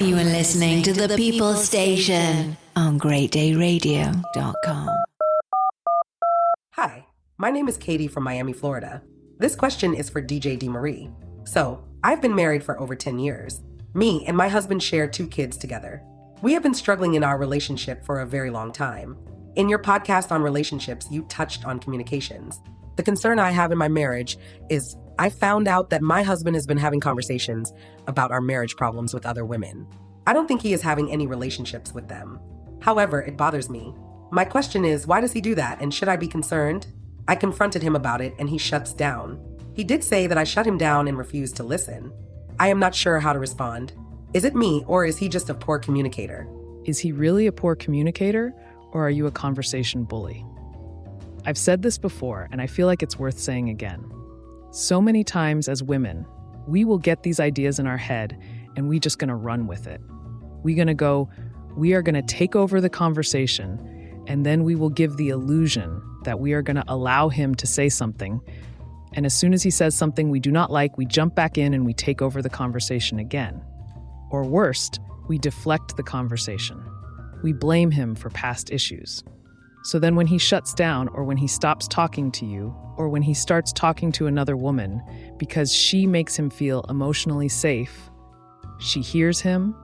You are listening to the People Station on greatdayradio.com. Hi, my name is Katie from Miami, Florida. This question is for DJ DeMarie. So, I've been married for over 10 years. Me and my husband share 2 kids together. We have been struggling in our relationship for a very long time. In your podcast on relationships, you touched on communications. The concern I have in my marriage is I found out that my husband has been having conversations about our marriage problems with other women. I don't think he is having any relationships with them. However, it bothers me. My question is, why does he do that, and should I be concerned? I confronted him about it and he shuts down. He did say that I shut him down and refused to listen. I am not sure how to respond. Is it me, or is he just a poor communicator? Is he really a poor communicator, or are you a conversation bully? I've said this before, and I feel like it's worth saying again. So many times as women, we will get these ideas in our head, and we just gonna run with it. We are gonna take over the conversation, and then we will give the illusion that we are gonna allow him to say something. And as soon as he says something we do not like, we jump back in and we take over the conversation again. Or worst, we deflect the conversation. We blame him for past issues. So then when he shuts down, or when he stops talking to you, or when he starts talking to another woman because she makes him feel emotionally safe, she hears him,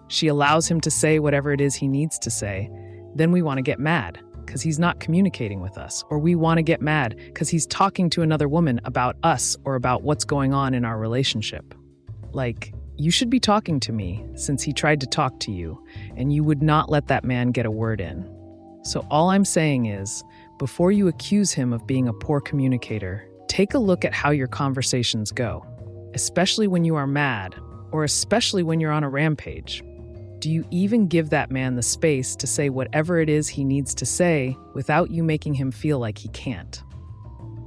she allows him to say whatever it is he needs to say, then we want to get mad because he's not communicating with us, or we want to get mad because he's talking to another woman about us or about what's going on in our relationship. Like, you should be talking to me since he tried to talk to you, and you would not let that man get a word in. So all I'm saying is, before you accuse him of being a poor communicator, take a look at how your conversations go, especially when you are mad, or especially when you're on a rampage. Do you even give that man the space to say whatever it is he needs to say without you making him feel like he can't?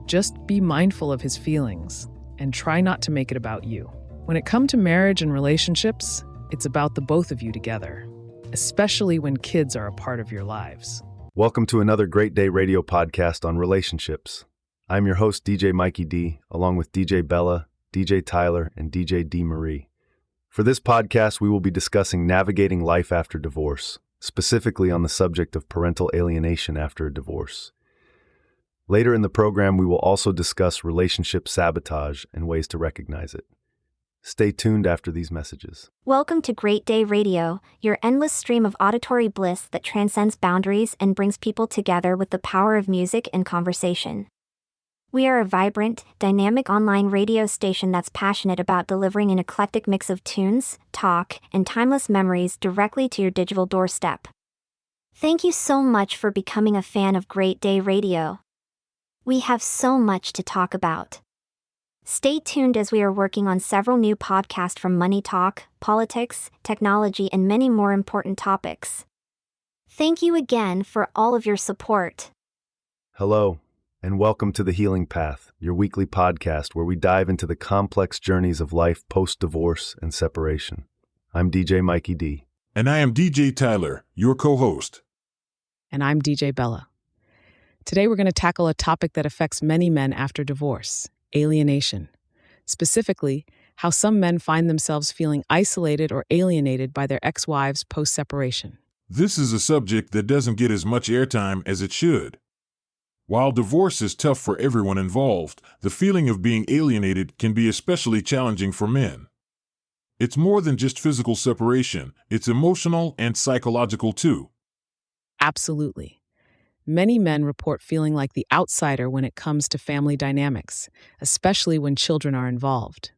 Just be mindful of his feelings and try not to make it about you. When it comes to marriage and relationships, it's about the both of you together, especially when kids are a part of your lives. Welcome to another Great Day Radio podcast on relationships. I'm your host, DJ Mikey D, along with DJ Bella, DJ Tyler, and DJ DeMarie. For this podcast, we will be discussing navigating life after divorce, specifically on the subject of parental alienation after a divorce. Later in the program, we will also discuss relationship sabotage and ways to recognize it. Stay tuned after these messages. Welcome to Great Day Radio, your endless stream of auditory bliss that transcends boundaries and brings people together with the power of music and conversation. We are a vibrant, dynamic online radio station that's passionate about delivering an eclectic mix of tunes, talk, and timeless memories directly to your digital doorstep. Thank you so much for becoming a fan of Great Day Radio. We have so much to talk about. Stay tuned as we are working on several new podcasts from money talk, politics, technology, and many more important topics. Thank you again for all of your support. Hello, and welcome to The Healing Path, your weekly podcast where we dive into the complex journeys of life post-divorce and separation. I'm DJ Mikey D. And I am DJ Tyler, your co-host. And I'm DJ Bella. Today we're going to tackle a topic that affects many men after divorce: alienation. Specifically, how some men find themselves feeling isolated or alienated by their ex-wives post-separation. This is a subject that doesn't get as much airtime as it should. While divorce is tough for everyone involved, the feeling of being alienated can be especially challenging for men. It's more than just physical separation, it's emotional and psychological too. Absolutely. Many men report feeling like the outsider when it comes to family dynamics, especially when children are involved.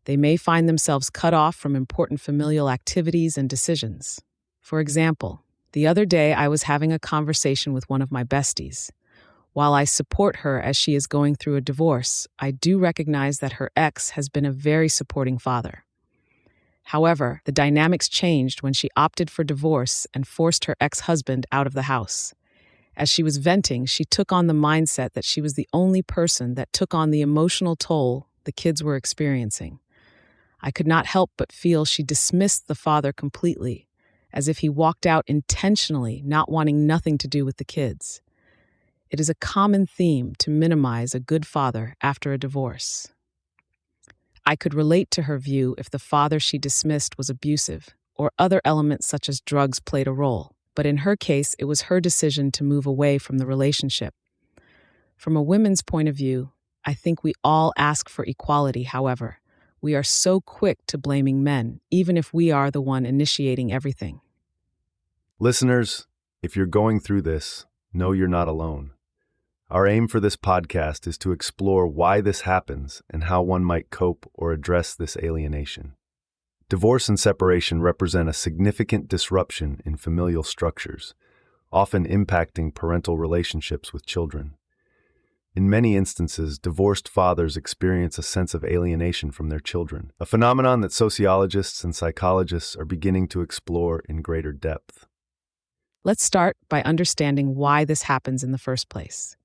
They may find themselves cut off from important familial activities and decisions. For example, the other day I was having a conversation with one of my besties. While I support her as she is going through a divorce, I do recognize that her ex has been a very supporting father. However, the dynamics changed when she opted for divorce and forced her ex-husband out of the house. As she was venting, she took on the mindset that she was the only person that took on the emotional toll the kids were experiencing. I could not help but feel she dismissed the father completely, as if he walked out intentionally, not wanting nothing to do with the kids. It is a common theme to minimize a good father after a divorce. I could relate to her view if the father she dismissed was abusive, or other elements such as drugs played a role. But in her case, it was her decision to move away from the relationship. From a woman's point of view, I think we all ask for equality, however. We are so quick to blaming men, even if we are the one initiating everything. Listeners, if you're going through this, know you're not alone. Our aim for this podcast is to explore why this happens and how one might cope or address this alienation. Divorce and separation represent a significant disruption in familial structures, often impacting parental relationships with children. In many instances, divorced fathers experience a sense of alienation from their children, a phenomenon that sociologists and psychologists are beginning to explore in greater depth. Let's start by understanding why this happens in the first place.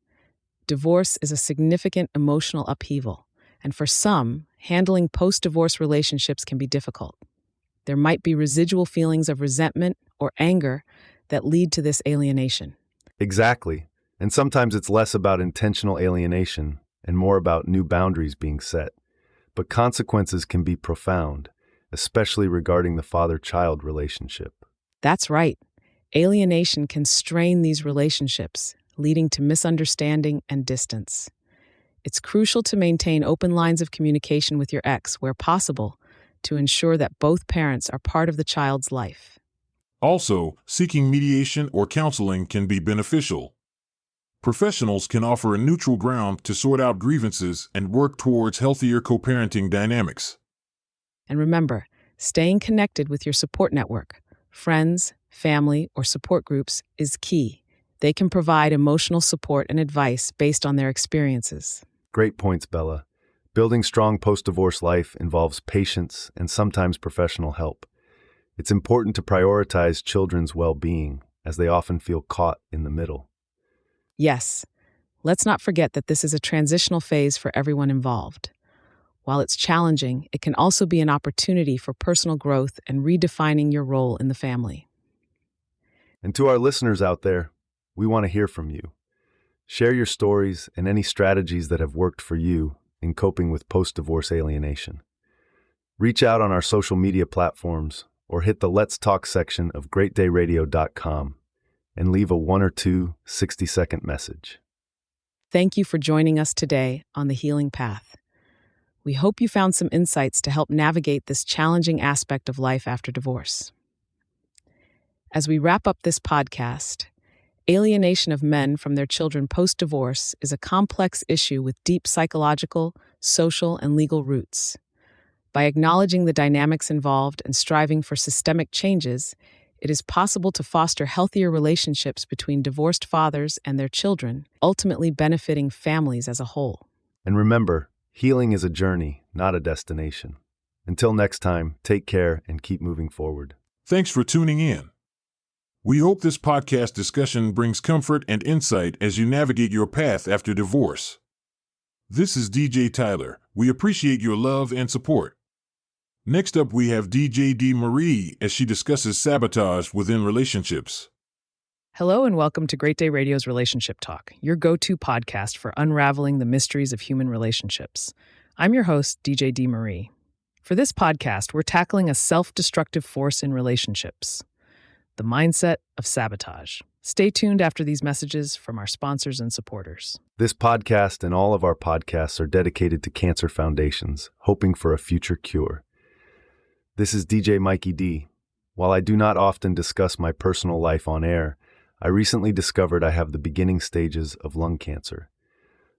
Divorce is a significant emotional upheaval, and for some, handling post-divorce relationships can be difficult. There might be residual feelings of resentment or anger that lead to this alienation. Exactly. And sometimes it's less about intentional alienation and more about new boundaries being set. But consequences can be profound, especially regarding the father-child relationship. That's right. Alienation can strain these relationships, leading to misunderstanding and distance. It's crucial to maintain open lines of communication with your ex where possible to ensure that both parents are part of the child's life. Also, seeking mediation or counseling can be beneficial. Professionals can offer a neutral ground to sort out grievances and work towards healthier co-parenting dynamics. And remember, staying connected with your support network, friends, family, or support groups is key. They can provide emotional support and advice based on their experiences. Great points, Bella. Building strong post-divorce life involves patience and sometimes professional help. It's important to prioritize children's well-being, as they often feel caught in the middle. Yes, let's not forget that this is a transitional phase for everyone involved. While it's challenging, it can also be an opportunity for personal growth and redefining your role in the family. And to our listeners out there, we want to hear from you. Share your stories and any strategies that have worked for you in coping with post-divorce alienation. Reach out on our social media platforms or hit the Let's Talk section of greatdayradio.com and leave a 1 or 2 60-second message. Thank you for joining us today on The Healing Path. We hope you found some insights to help navigate this challenging aspect of life after divorce. As we wrap up this podcast, alienation of men from their children post-divorce is a complex issue with deep psychological, social, and legal roots. By acknowledging the dynamics involved and striving for systemic changes, it is possible to foster healthier relationships between divorced fathers and their children, ultimately benefiting families as a whole. And remember, healing is a journey, not a destination. Until next time, take care and keep moving forward. Thanks for tuning in. We hope this podcast discussion brings comfort and insight as you navigate your path after divorce. This is DJ Tyler. We appreciate your love and support. Next up, we have DJ D. Marie as she discusses sabotage within relationships. Hello and welcome to Great Day Radio's Relationship Talk, your go-to podcast for unraveling the mysteries of human relationships. I'm your host, DJ D. Marie. For this podcast, we're tackling a self-destructive force in relationships, the mindset of sabotage. Stay tuned after these messages from our sponsors and supporters. This podcast and all of our podcasts are dedicated to cancer foundations, hoping for a future cure. This is DJ Mikey D. While I do not often discuss my personal life on air, I recently discovered I have the beginning stages of lung cancer.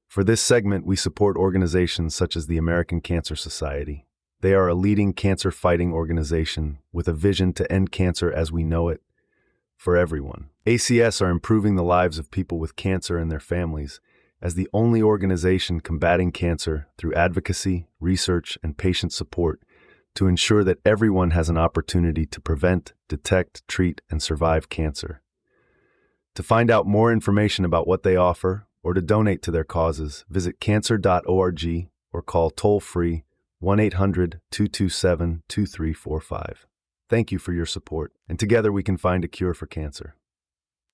For this segment, we support organizations such as the American Cancer Society. They are a leading cancer-fighting organization with a vision to end cancer as we know it for everyone. ACS are improving the lives of people with cancer and their families as the only organization combating cancer through advocacy, research, and patient support to ensure that everyone has an opportunity to prevent, detect, treat, and survive cancer. To find out more information about what they offer or to donate to their causes, visit cancer.org or call toll-free 1-800-227-2345. Thank you for your support, and together we can find a cure for cancer.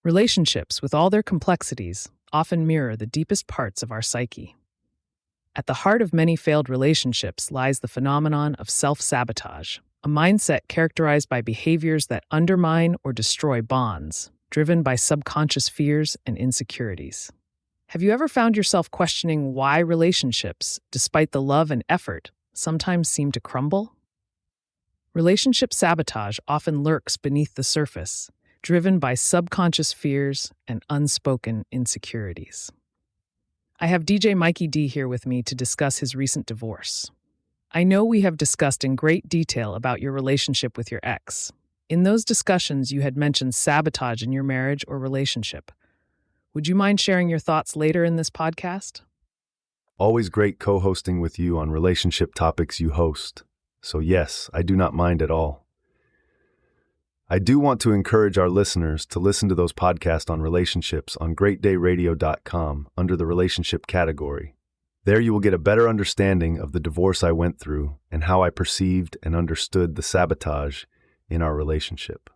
Relationships, with all their complexities, often mirror the deepest parts of our psyche. At the heart of many failed relationships lies the phenomenon of self-sabotage. a mindset characterized by behaviors that undermine or destroy bonds, driven by subconscious fears and insecurities. Have you ever found yourself questioning why relationships, despite the love and effort, sometimes seem to crumble? Relationship sabotage often lurks beneath the surface, driven by subconscious fears and unspoken insecurities. I have DJ Mikey D here with me to discuss his recent divorce. I know we have discussed in great detail about your relationship with your ex. In those discussions, you had mentioned sabotage in your marriage or relationship. Would you mind sharing your thoughts later in this podcast? Always great co-hosting with you on relationship topics you host. So yes, I do not mind at all. I do want to encourage our listeners to listen to those podcasts on relationships on greatdayradio.com under the relationship category. There you will get a better understanding of the divorce I went through and how I perceived and understood the sabotage in our relationship.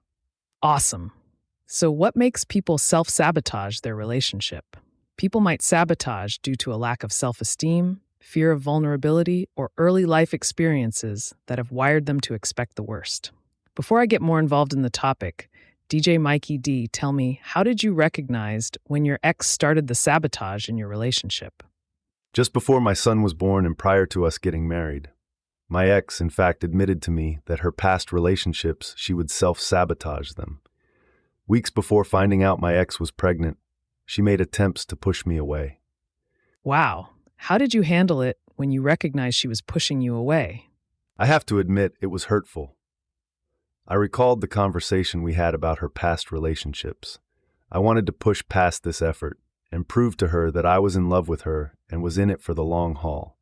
Awesome. So what makes people self-sabotage their relationship? People might sabotage due to a lack of self-esteem, fear of vulnerability, or early life experiences that have wired them to expect the worst. Before I get more involved in the topic, DJ Mikey D, tell me, how did you recognize when your ex started the sabotage in your relationship? Just before my son was born and prior to us getting married, my ex, in fact, admitted to me that her past relationships, she would self-sabotage them. Weeks before finding out my ex was pregnant, she made attempts to push me away. Wow. How did you handle it when you recognized she was pushing you away? I have to admit it was hurtful. I recalled the conversation we had about her past relationships. I wanted to push past this effort and prove to her that I was in love with her and was in it for the long haul.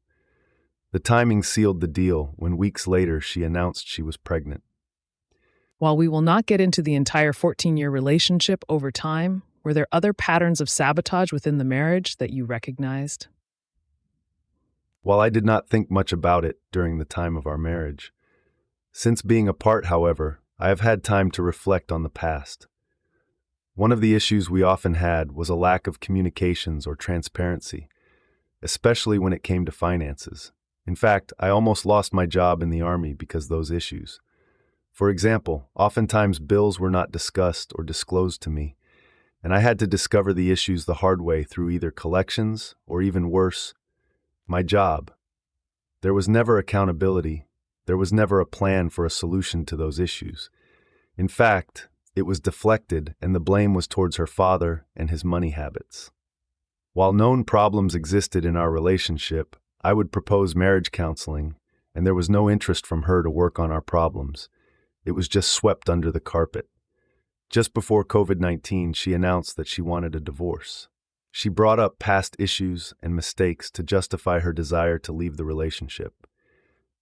The timing sealed the deal when weeks later she announced she was pregnant. While we will not get into the entire 14-year relationship over time, were there other patterns of sabotage within the marriage that you recognized? While I did not think much about it during the time of our marriage, since being apart, however, I have had time to reflect on the past. One of the issues we often had was a lack of communications or transparency, especially when it came to finances. In fact, I almost lost my job in the Army because of those issues. For example, oftentimes bills were not discussed or disclosed to me, and I had to discover the issues the hard way through either collections or, even worse, my job. There was never accountability. There was never a plan for a solution to those issues. In fact, it was deflected and the blame was towards her father and his money habits. While known problems existed in our relationship, I would propose marriage counseling, and there was no interest from her to work on our problems. It was just swept under the carpet. Just before COVID-19, she announced that she wanted a divorce. She brought up past issues and mistakes to justify her desire to leave the relationship.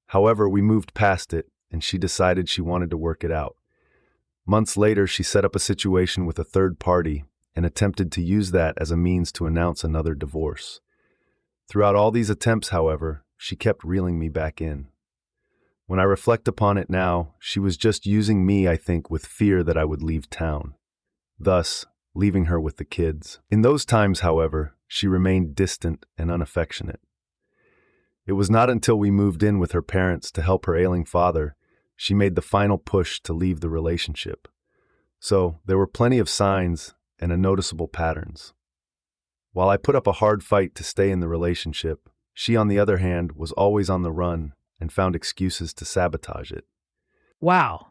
However, we moved past it, and she decided she wanted to work it out. Months later, she set up a situation with a third party and attempted to use that as a means to announce another divorce. Throughout all these attempts, however, she kept reeling me back in. When I reflect upon it now, she was just using me, I think, with fear that I would leave town, thus leaving her with the kids. In those times, however, she remained distant and unaffectionate. It was not until we moved in with her parents to help her ailing father she made the final push to leave the relationship. So there were plenty of signs and noticeable patterns. While I put up a hard fight to stay in the relationship, she, on the other hand, was always on the run and found excuses to sabotage it. Wow.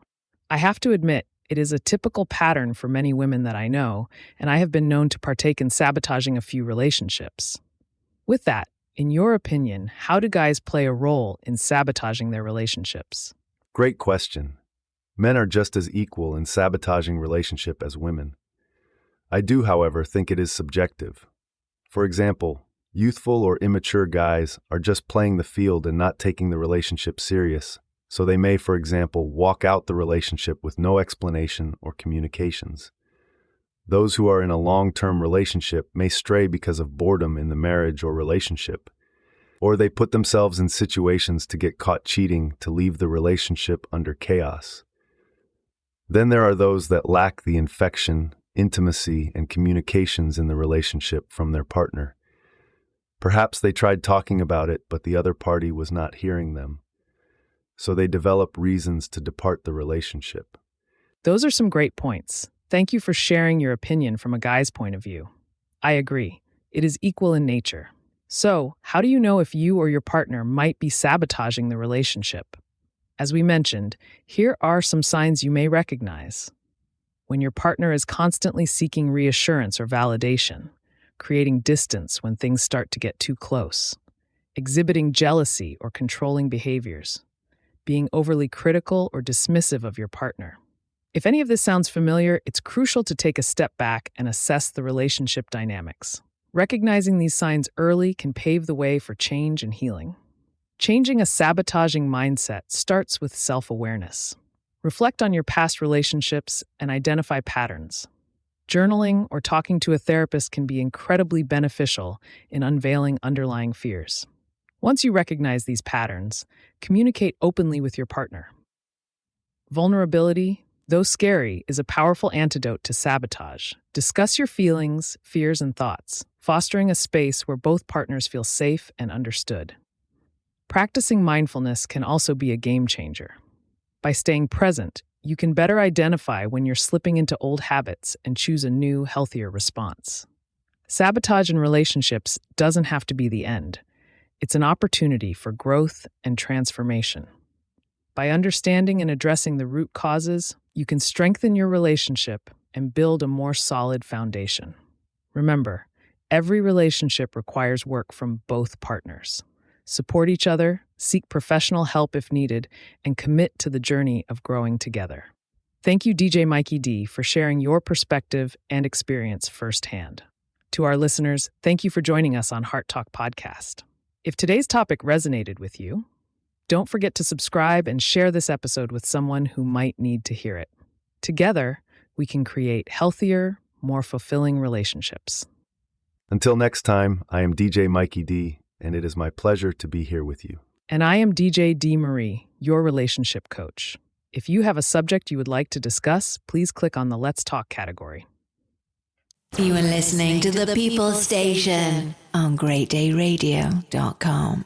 I have to admit, it is a typical pattern for many women that I know, and I have been known to partake in sabotaging a few relationships. With that, in your opinion, how do guys play a role in sabotaging their relationships? Great question. Men are just as equal in sabotaging relationship as women. I do, however, think it is subjective. For example, youthful or immature guys are just playing the field and not taking the relationship serious, so they may, for example, walk out the relationship with no explanation or communications. Those who are in a long-term relationship may stray because of boredom in the marriage or relationship, or they put themselves in situations to get caught cheating to leave the relationship under chaos. Then there are those that lack the infection, intimacy, and communications in the relationship from their partner. Perhaps they tried talking about it, but the other party was not hearing them. so they develop reasons to depart the relationship. Those are some great points. Thank you for sharing your opinion from a guy's point of view. I agree. It is equal in nature. So, how do you know if you or your partner might be sabotaging the relationship? As we mentioned, here are some signs you may recognize. When your partner is constantly seeking reassurance or validation, creating distance when things start to get too close, exhibiting jealousy or controlling behaviors, being overly critical or dismissive of your partner. If any of this sounds familiar, it's crucial to take a step back and assess the relationship dynamics. Recognizing these signs early can pave the way for change and healing. Changing a sabotaging mindset starts with self-awareness. Reflect on your past relationships and identify patterns. Journaling or talking to a therapist can be incredibly beneficial in unveiling underlying fears. Once you recognize these patterns, communicate openly with your partner. Vulnerability, though scary, is a powerful antidote to sabotage. Discuss your feelings, fears, and thoughts, fostering a space where both partners feel safe and understood. Practicing mindfulness can also be a game changer. By staying present, you can better identify when you're slipping into old habits and choose a new, healthier response. Sabotage in relationships doesn't have to be the end. It's an opportunity for growth and transformation. By understanding and addressing the root causes, you can strengthen your relationship and build a more solid foundation. Remember, every relationship requires work from both partners. Support each other, seek professional help if needed, and commit to the journey of growing together. Thank you, DJ Mikey D, for sharing your perspective and experience firsthand. To our listeners, thank you for joining us on Heart Talk Podcast. If today's topic resonated with you, don't forget to subscribe and share this episode with someone who might need to hear it. Together, we can create healthier, more fulfilling relationships. Until next time, I am DJ Mikey D, and it is my pleasure to be here with you. And I am DJ D. Marie, your relationship coach. If you have a subject you would like to discuss, please click on the Let's Talk category. You are listening to the People Station on greatdayradio.com.